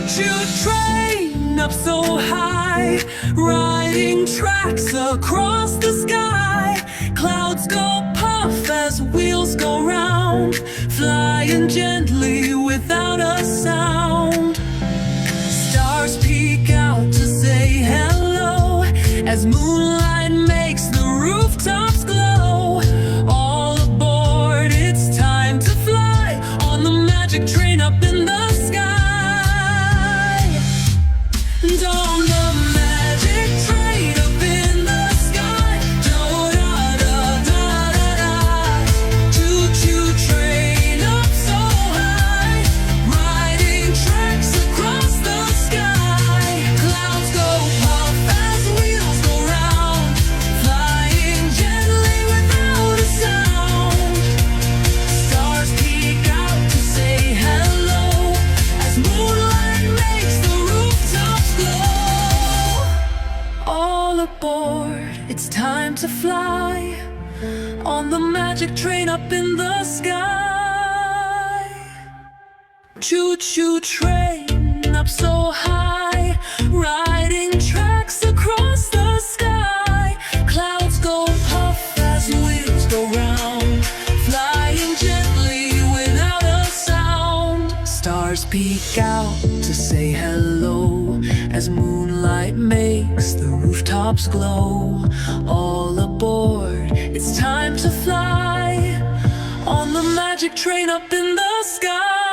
Choo-choo train up so high, riding tracks across the sky. Clouds go puff as wheels go round, flying gently without a sound. Stars peek out to say hello as moonlight makes the rooftops glow. All aboard, it's time to fly on the magic train up in the sky. And on the magic train up in the sky, do-da-da-da-da-da, choo-choo train up so high, riding tracks across the sky. Clouds go puff as wheels go round, flying gently without a sound. Stars peek out to say hello as moonlight makes the rooftops glow. All aboard, it's time to fly on the magic train up in the sky. Choo-choo train up so high, riding tracks across the sky. Clouds go puff as wheels go round, flying gently without a sound. Stars peek out to say hello as moonlight makes the rooftops glow. All aboard, it's time to fly on the magic train up in the sky.